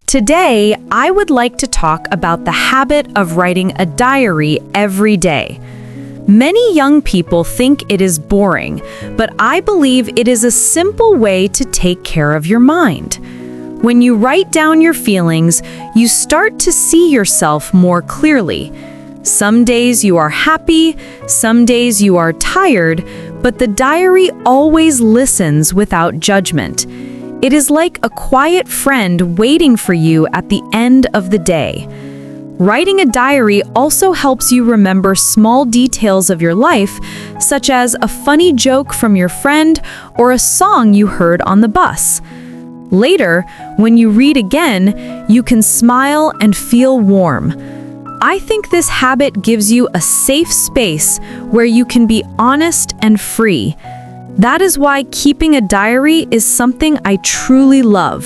Today, I would like to talk about the habit of writing a diary every day. Many young people think it is boring, but I believe it is a simple way to take care of your mind. When you write down your feelings, you start to see yourself more clearly. Some days you are happy, some days you are tired, but the diary always listens without judgment. It is like a quiet friend waiting for you at the end of the day. Writing a diary also helps you remember small details of your life, such as a funny joke from your friend or a song you heard on the bus. Later, when you read again, you can smile and feel warm. I think this habit gives you a safe space where you can be honest and free. That is why keeping a diary is something I truly love.